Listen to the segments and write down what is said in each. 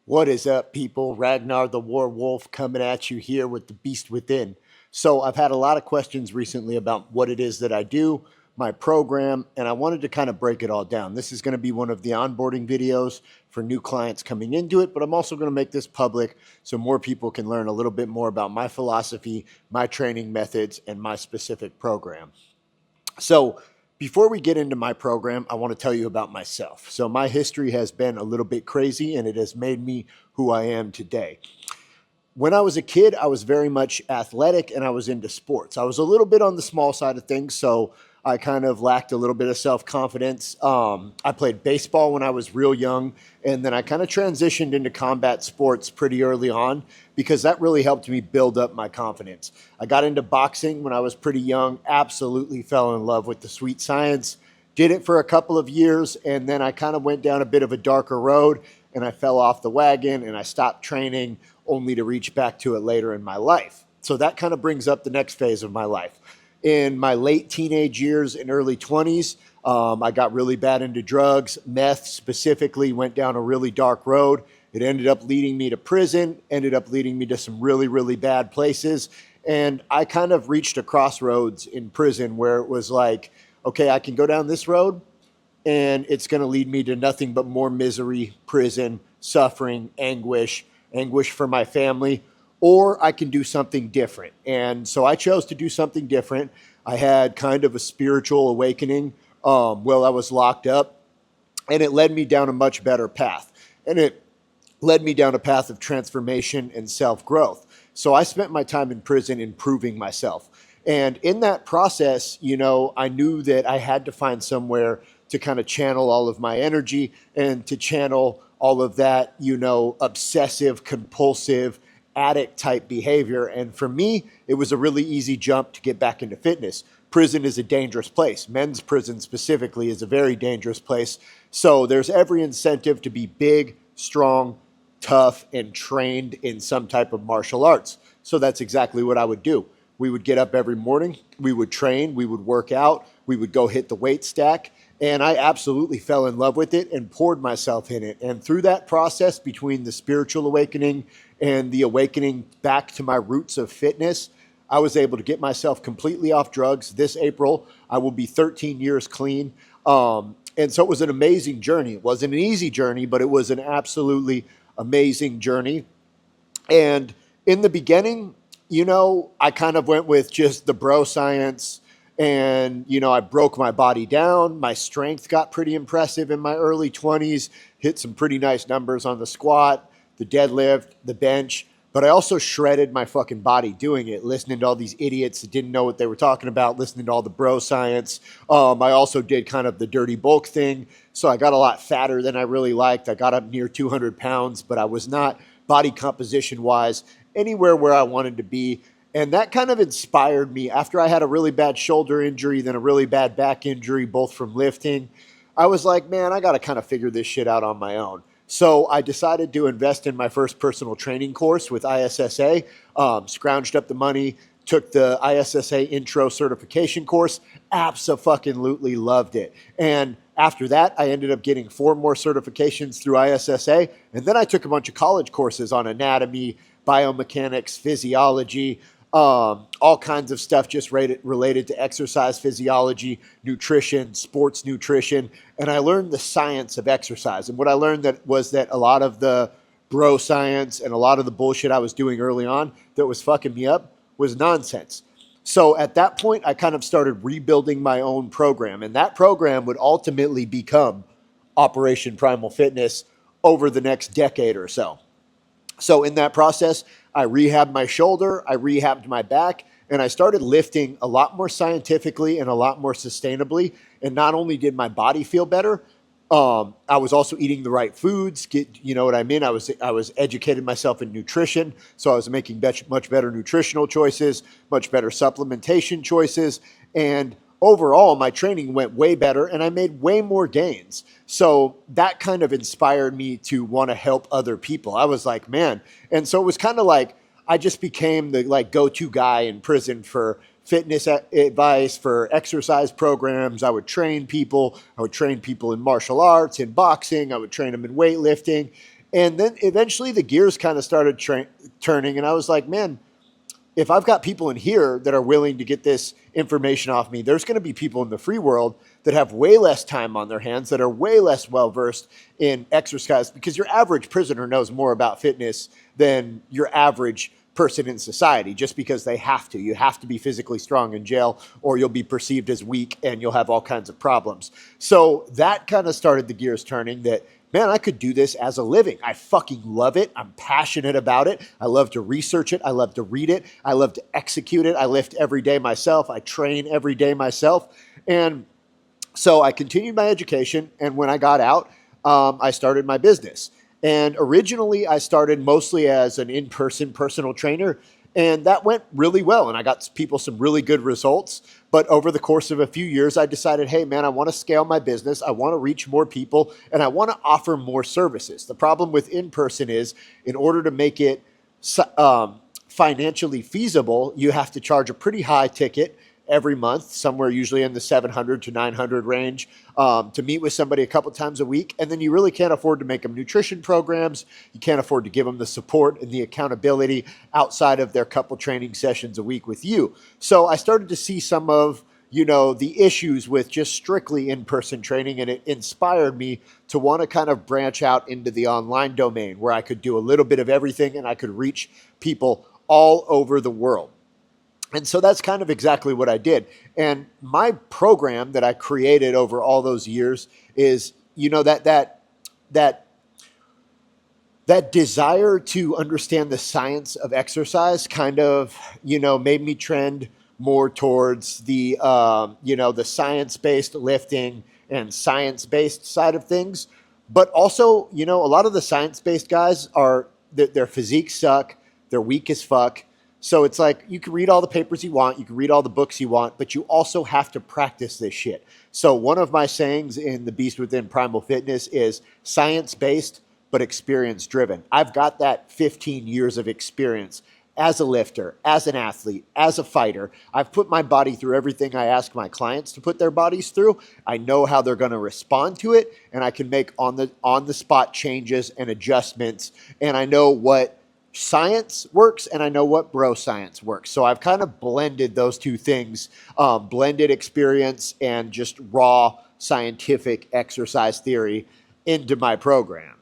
What is up, people? Ragnar the War Wolf coming at you here with the Beast Within. So, I've had a lot of questions recently about what it is that I do, my program, and I wanted to kind of break it all down. This is going to be one of the onboarding videos for new clients coming into it, but I'm also going to make this public so more people can learn a little bit more about my philosophy, my training methods, and my specific program. So, before we get into my program, I want to tell you about myself. So, my history has been a little bit crazy and it has made me who I am today. When I was a kid, I was very much athletic and I was into sports. I was a little bit on the small side of things, so I kind of lacked a little bit of self confidence. I played baseball when I was real young, and then I kind of transitioned into combat sports pretty early on because that really helped me build up my confidence. I got into boxing when I was pretty young, absolutely fell in love with the sweet science, did it for a couple of years, and then I kind of went down a bit of a darker road and I fell off the wagon and I stopped training only to reach back to it later in my life. So that kind of brings up the next phase of my life. In my late teenage years and early 20s, I got really bad into drugs. Meth specifically went down a really dark road. It ended up leading me to prison, ended up leading me to some really, really bad places. And I kind of reached a crossroads in prison where it was like, okay, I can go down this road and it's going to lead me to nothing but more misery, prison, suffering, anguish for my family, or I can do something different. And so I chose to do something different. I had kind of a spiritual awakening while I was locked up, and it led me down a much better path. And it led me down a path of transformation and self growth. So I spent my time in prison improving myself. And in that process, I knew that I had to find somewhere to kind of channel all of my energy and to channel all of that, obsessive, compulsive, addict type behavior. And for me, it was a really easy jump to get back into fitness. Prison is a dangerous place. Men's prison specifically is a very dangerous place. So there's every incentive to be big, strong, tough, and trained in some type of martial arts. So that's exactly what I would do. We would get up every morning, we would train, we would work out, we would go hit the weight stack. And I absolutely fell in love with it and poured myself in it. And through that process, between the spiritual awakening and the awakening back to my roots of fitness, I was able to get myself completely off drugs. This April, I will be 13 years clean. And so it was an amazing journey. It wasn't an easy journey, but it was an absolutely amazing journey. And in the beginning, I kind of went with just the bro science. And, I broke my body down. My strength got pretty impressive in my early 20s, hit some pretty nice numbers on the squat, the deadlift, the bench. But I also shredded my fucking body doing it, listening to all these idiots that didn't know what they were talking about, listening to all the bro science. I also did kind of the dirty bulk thing. So I got a lot fatter than I really liked. I got up near 200 pounds, but I was not body composition wise anywhere where I wanted to be. And that kind of inspired me after I had a really bad shoulder injury, then a really bad back injury, both from lifting. I was like, man, I got to kind of figure this shit out on my own. So I decided to invest in my first personal training course with ISSA, scrounged up the money, took the ISSA intro certification course, abso-fucking-lutely loved it. And after that, I ended up getting 4 more certifications through ISSA. And then I took a bunch of college courses on anatomy, biomechanics, physiology, all kinds of stuff just related to exercise physiology, nutrition, sports nutrition. And I learned the science of exercise. And what I learned was that a lot of the bro science and a lot of the bullshit I was doing early on that was fucking me up was nonsense. So at that point, I kind of started rebuilding my own program. And that program would ultimately become Operation Primal Fitness over the next decade or so. So in that process, I rehabbed my shoulder, I rehabbed my back, and I started lifting a lot more scientifically and a lot more sustainably. And not only did my body feel better, I was also eating the right foods. You know what I mean? I was educating myself in nutrition, so I was making much better nutritional choices, much better supplementation choices, and overall, my training went way better and I made way more gains. So that kind of inspired me to want to help other people. I was like, man. And so it was kind of like I just became the go-to guy in prison for fitness advice, for exercise programs. I would train people. I would train people in martial arts, in boxing. I would train them in weightlifting. And then eventually the gears kind of started turning, and I was like, man, if I've got people in here that are willing to get this information off me, there's going to be people in the free world that have way less time on their hands, that are way less well versed in exercise, because your average prisoner knows more about fitness than your average person in society, just because they have to. You have to be physically strong in jail, or you'll be perceived as weak and you'll have all kinds of problems. So that kind of started the gears turning, that man, I could do this as a living. I fucking love it. I'm passionate about it. I love to research it. I love to read it. I love to execute it. I lift every day myself. I train every day myself. And so I continued my education. And when I got out, I started my business. And originally, I started mostly as an in-person personal trainer. And that went really well. And I got people some really good results. But over the course of a few years, I decided, hey, man, I want to scale my business. I want to reach more people, and I want to offer more services. The problem with in-person is, in order to make it financially feasible, you have to charge a pretty high ticket every month, somewhere usually in the 700 to 900 range, to meet with somebody a couple times a week. And then you really can't afford to make them nutrition programs. You can't afford to give them the support and the accountability outside of their couple training sessions a week with you. So I started to see some of, the issues with just strictly in-person training, and it inspired me to want to kind of branch out into the online domain, where I could do a little bit of everything and I could reach people all over the world. And so that's kind of exactly what I did. And my program that I created over all those years is, that desire to understand the science of exercise kind of, made me trend more towards the science-based lifting and science-based side of things. But also, a lot of the science-based guys their physiques suck. They're weak as fuck. So it's like, you can read all the papers you want, you can read all the books you want, but you also have to practice this shit. So one of my sayings in The Beast Within Primal Fitness is science-based, but experience-driven. I've got that 15 years of experience as a lifter, as an athlete, as a fighter. I've put my body through everything I ask my clients to put their bodies through. I know how they're going to respond to it, and I can make on the spot changes and adjustments, and I know what science works and I know what bro science works. So I've kind of blended those two things, blended experience and just raw scientific exercise theory into my program.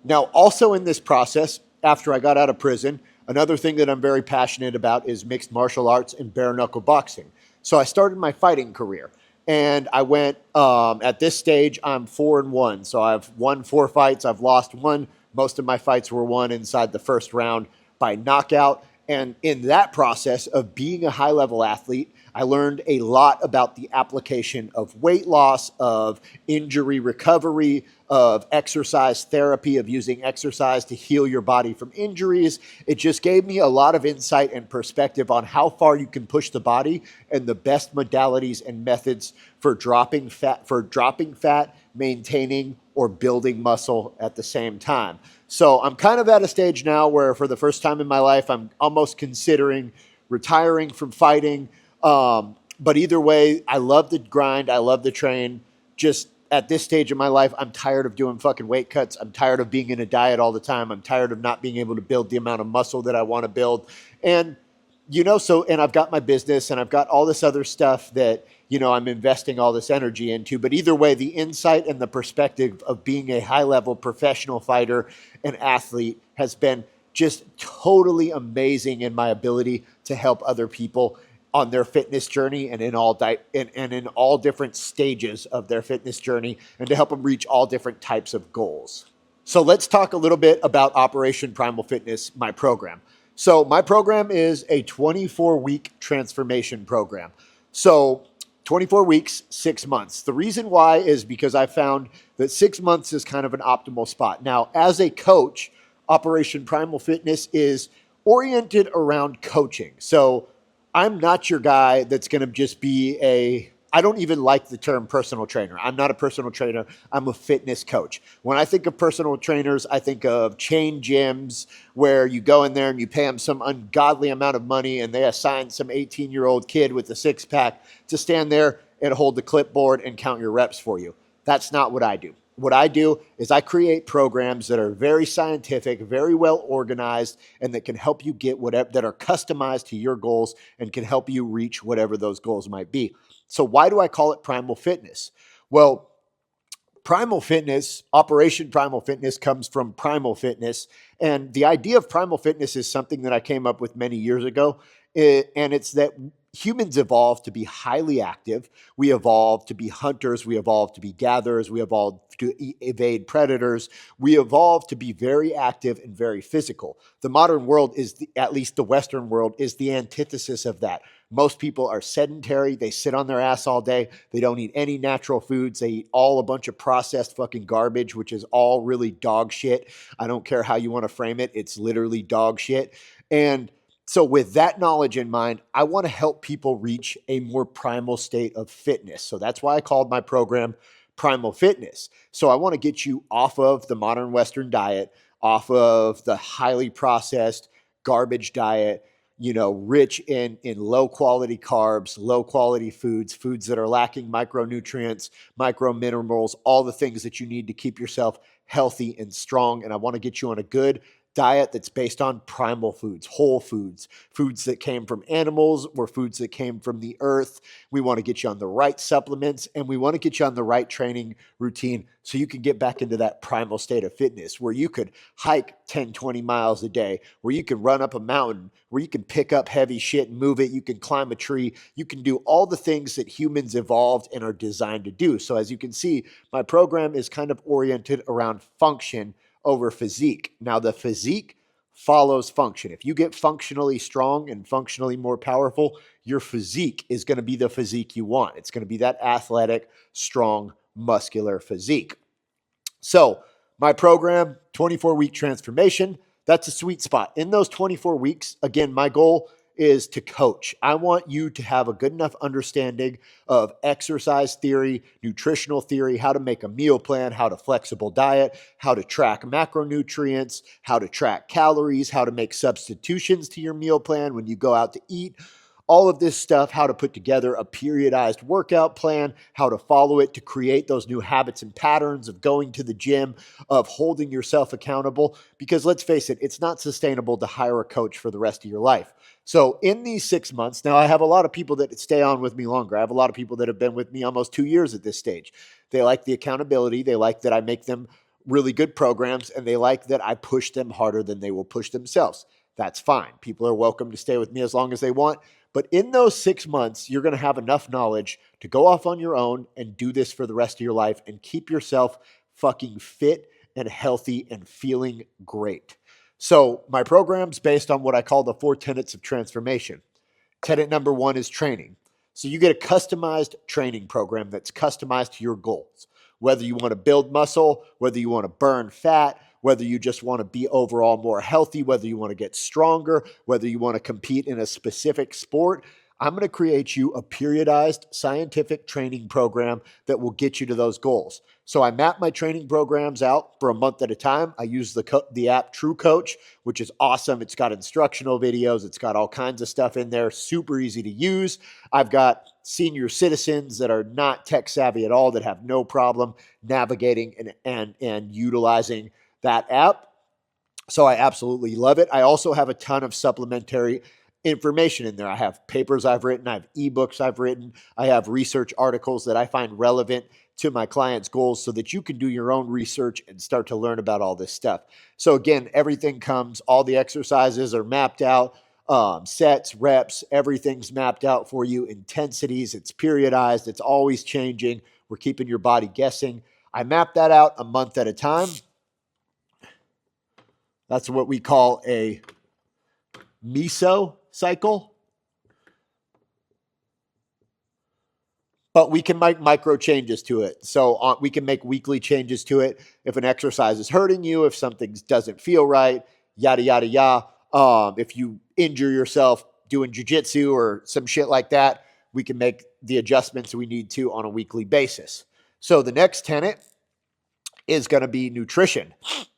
Now, also in this process, after I got out of prison, another thing that I'm very passionate about is mixed martial arts and bare knuckle boxing. So I started my fighting career. And I went, at this stage, I'm 4-1. So I've won 4 fights. I've lost 1. Most of my fights were won inside the first round by knockout. And in that process of being a high-level athlete, I learned a lot about the application of weight loss, of injury recovery, of exercise therapy, of using exercise to heal your body from injuries. It just gave me a lot of insight and perspective on how far you can push the body and the best modalities and methods for dropping fat, maintaining, or building muscle at the same time. So I'm kind of at a stage now where, for the first time in my life, I'm almost considering retiring from fighting. But either way, I love the grind. I love the train. Just at this stage of my life, I'm tired of doing fucking weight cuts. I'm tired of being in a diet all the time. I'm tired of not being able to build the amount of muscle that I want to build. And, and I've got my business and I've got all this other stuff that, I'm investing all this energy into. But either way, the insight and the perspective of being a high-level professional fighter and athlete has been just totally amazing in my ability to help other people on their fitness journey and in all different stages of their fitness journey, and to help them reach all different types of goals. So let's talk a little bit about Operation Primal Fitness, my program. So my program is a 24-week transformation program. So 24 weeks, 6 months. The reason why is because I found that 6 months is kind of an optimal spot. Now, as a coach, Operation Primal Fitness is oriented around coaching. So I'm not your guy that's going to just be I don't even like the term personal trainer. I'm not a personal trainer. I'm a fitness coach. When I think of personal trainers, I think of chain gyms where you go in there and you pay them some ungodly amount of money and they assign some 18-year-old kid with a six-pack to stand there and hold the clipboard and count your reps for you. That's not what I do. what I do is I create programs that are very scientific, very well organized, and that can help you get whatever, that are customized to your goals and can help you reach whatever those goals might be. So why do I call it Primal Fitness? Well, Primal Fitness, Operation Primal Fitness comes from Primal Fitness. And the idea of Primal Fitness is something that I came up with many years ago. And it's that humans evolved to be highly active. We evolved to be hunters. We evolved to be gatherers. We evolved to evade predators. We evolved to be very active and very physical. The modern world at least the Western world, is the antithesis of that. Most people are sedentary. They sit on their ass all day. They don't eat any natural foods. They eat all a bunch of processed fucking garbage, which is all really dog shit. I don't care how you want to frame it. It's literally dog shit. And so with that knowledge in mind, I want to help people reach a more primal state of fitness. So that's why I called my program Primal Fitness. So I want to get you off of the modern Western diet, off of the highly processed garbage diet, rich in low quality carbs, low quality foods that are lacking micronutrients, micro minerals, all the things that you need to keep yourself healthy and strong. And I want to get you on a good diet that's based on primal foods, whole foods, foods that came from animals or foods that came from the earth. We want to get you on the right supplements, and we want to get you on the right training routine so you can get back into that primal state of fitness where you could hike 10, 20 miles a day, where you can run up a mountain, where you can pick up heavy shit and move it. You can climb a tree. You can do all the things that humans evolved and are designed to do. So as you can see, my program is kind of oriented around function over physique. Now, the physique follows function. If you get functionally strong and functionally more powerful, your physique is going to be the physique you want. It's going to be that athletic, strong, muscular physique. So, my program, 24-week transformation, that's a sweet spot. In those 24 weeks, again, my goal is to coach. I want you to have a good enough understanding of exercise theory, nutritional theory, how to make a meal plan, how to flexible diet, how to track macronutrients, how to track calories, how to make substitutions to your meal plan when you go out to eat. All of this stuff, how to put together a periodized workout plan, how to follow it to create those new habits and patterns of going to the gym, of holding yourself accountable. Because let's face it, it's not sustainable to hire a coach for the rest of your life. So in these 6 months, now I have a lot of people that stay on with me longer. I have a lot of people that have been with me almost 2 years at this stage. They like the accountability. They like that I make them really good programs, and they like that I push them harder than they will push themselves. That's fine. People are welcome to stay with me as long as they want. But in those 6 months, you're going to have enough knowledge to go off on your own and do this for the rest of your life and keep yourself fucking fit and healthy and feeling great. So my program's based on what I call the 4 tenets of transformation. Tenet number 1 is training. So you get a customized training program that's customized to your goals. Whether you want to build muscle, whether you want to burn fat, whether you just want to be overall more healthy, whether you want to get stronger, whether you want to compete in a specific sport, I'm going to create you a periodized scientific training program that will get you to those goals. So I map my training programs out for a month at a time. I use the app True Coach, which is awesome. It's got instructional videos. It's got all kinds of stuff in there, super easy to use. I've got senior citizens that are not tech savvy at all that have no problem navigating and utilizing that app. So I absolutely love it. I also have a ton of supplementary information in there. I have papers I've written, I have ebooks I've written, I have research articles that I find relevant to my clients' goals so that you can do your own research and start to learn about all this stuff. So again, everything comes, all the exercises are mapped out, sets, reps, everything's mapped out for you, intensities, it's periodized, it's always changing. We're keeping your body guessing. I map that out a month at a time. That's what we call a meso cycle. But we can make micro changes to it. So we can make weekly changes to it. If an exercise is hurting you, if something doesn't feel right, yada, yada, yada. If you injure yourself doing jujitsu or some shit like that, we can make the adjustments we need to on a weekly basis. So the next tenet is going to be nutrition.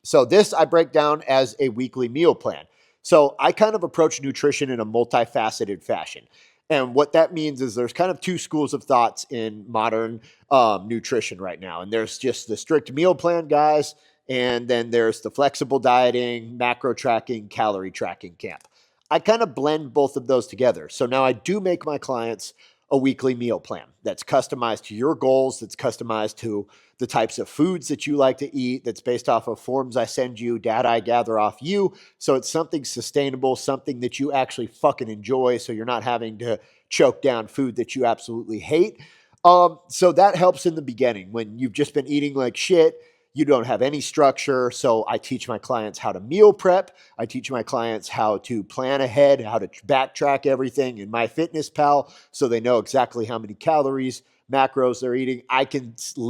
So this I break down as a weekly meal plan. So I kind of approach nutrition in a multifaceted fashion. And what that means is there's kind of two schools of thoughts in modern nutrition right now. And there's just the strict meal plan guys, and then there's the flexible dieting, macro tracking, calorie tracking camp. I kind of blend both of those together. So now I do make my clients a weekly meal plan that's customized to your goals, that's customized to the types of foods that you like to eat, that's based off of forms I send you, data I gather off you. So it's something sustainable, something that you actually fucking enjoy. So you're not having to choke down food that you absolutely hate. So that helps in the beginning when you've just been eating like shit. You don't have any structure. So I teach my clients how to meal prep. I teach my clients how to plan ahead, how to backtrack everything in MyFitnessPal so they know exactly how many calories, macros they're eating.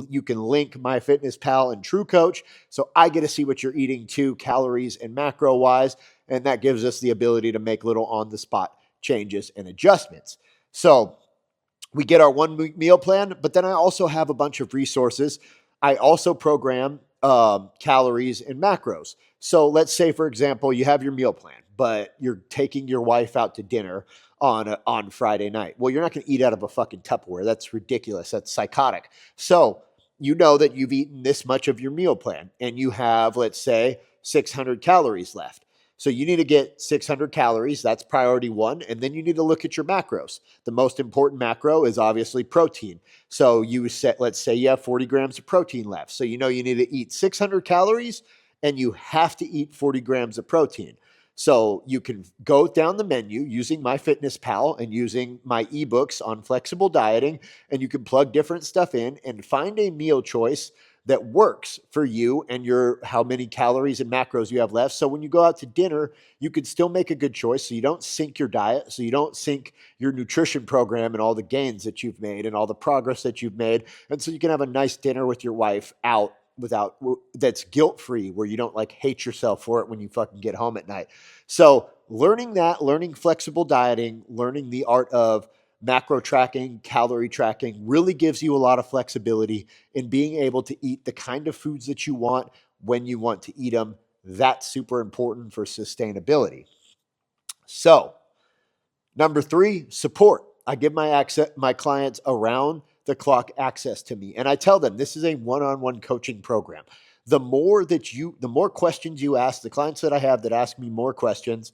You can link MyFitnessPal and TrueCoach, so I get to see what you're eating too, calories and macro wise, and that gives us the ability to make little on the spot changes and adjustments. So we get our 1 week meal plan, but then I also have a bunch of resources. I also program calories and macros. So let's say, for example, you have your meal plan, but you're taking your wife out to dinner on Friday night. Well, you're not going to eat out of a fucking Tupperware. That's ridiculous. That's psychotic. So you know that you've eaten this much of your meal plan, and you have, let's say, 600 calories left. So you need to get 600 calories. That's priority one. And then you need to look at your macros. The most important macro is obviously protein. So let's say you have 40 grams of protein left. So you know you need to eat 600 calories and you have to eat 40 grams of protein. So you can go down the menu using MyFitnessPal and using my ebooks on flexible dieting, and you can plug different stuff in and find a meal choice that works for you and your how many calories and macros you have left. So when you go out to dinner, you can still make a good choice. So you don't sink your diet. So you don't sink your nutrition program and all the gains that you've made and all the progress that you've made. And so you can have a nice dinner with your wife out without that's guilt free, where you don't like hate yourself for it when you fucking get home at night. So learning flexible dieting, learning the art of macro tracking, calorie tracking really gives you a lot of flexibility in being able to eat the kind of foods that you want when you want to eat them. That's super important for sustainability. So, number three, support. I give my clients around the clock access to me, and I tell them this is a one-on-one coaching program. The more questions you ask, the clients that I have that ask me more questions,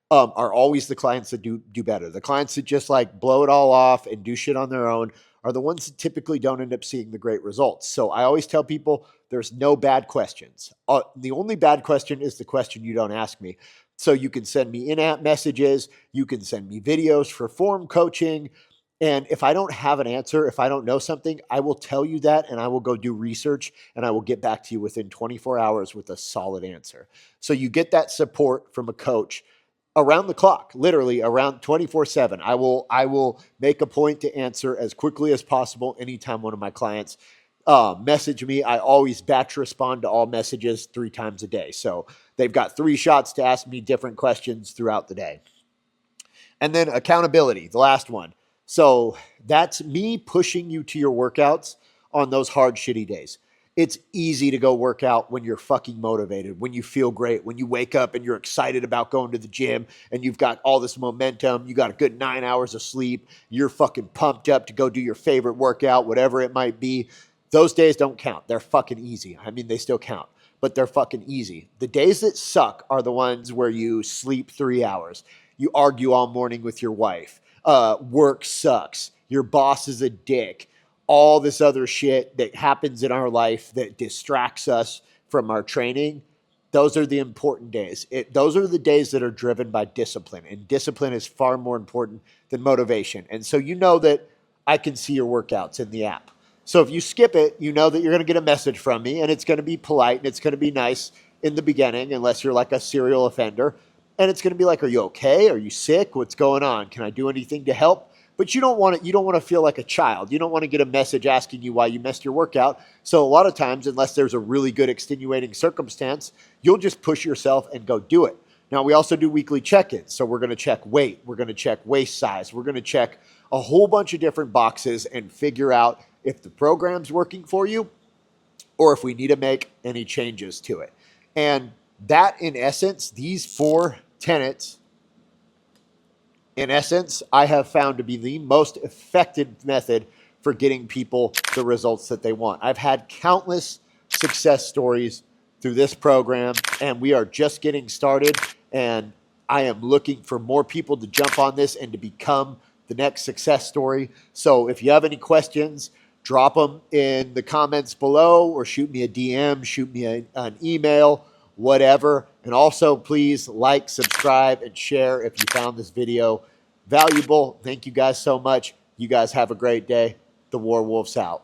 are always the clients that do better. The clients that just like blow it all off and do shit on their own are the ones that typically don't end up seeing the great results. So I always tell people there's no bad questions. The only bad question is the question you don't ask me. So you can send me in-app messages, you can send me videos for form coaching. And if I don't have an answer, if I don't know something, I will tell you that and I will go do research and I will get back to you within 24 hours with a solid answer. So you get that support from a coach around the clock, literally around 24/7. I will make a point to answer as quickly as possible anytime one of my clients message me. I always batch respond to all messages 3 times a day. So they've got 3 shots to ask me different questions throughout the day. And then accountability, the last one. So that's me pushing you to your workouts on those hard, shitty days. It's easy to go work out when you're fucking motivated, when you feel great, when you wake up and you're excited about going to the gym and you've got all this momentum, you got a good 9 hours of sleep, you're fucking pumped up to go do your favorite workout, whatever it might be. Those days don't count. They're fucking easy. I mean, they still count, but they're fucking easy. The days that suck are the ones where you sleep 3 hours, you argue all morning with your wife, work sucks, your boss is a dick, all this other shit that happens in our life that distracts us from our training. Those are the important days. Those are the days that are driven by discipline, and discipline is far more important than motivation. And so you know that I can see your workouts in the app. So if you skip it, you know that you're going to get a message from me, and it's going to be polite and it's going to be nice in the beginning, unless you're like a serial offender. And it's going to be like, are you okay? Are you sick? What's going on? Can I do anything to help? But you don't want to. You don't want to feel like a child. You don't want to get a message asking you why you missed your workout. So a lot of times, unless there's a really good extenuating circumstance, you'll just push yourself and go do it. Now, we also do weekly check-ins. So we're going to check weight. We're going to check waist size. We're going to check a whole bunch of different boxes and figure out if the program's working for you or if we need to make any changes to it. And that, in essence, these 4 tenets In essence, I have found to be the most effective method for getting people the results that they want. I've had countless success stories through this program, and we are just getting started. And I am looking for more people to jump on this and to become the next success story. So if you have any questions, drop them in the comments below or shoot me a DM, shoot me an email, whatever. And also, please like, subscribe, and share if you found this video valuable. Thank you guys so much. You guys have a great day. The War Wolf's out.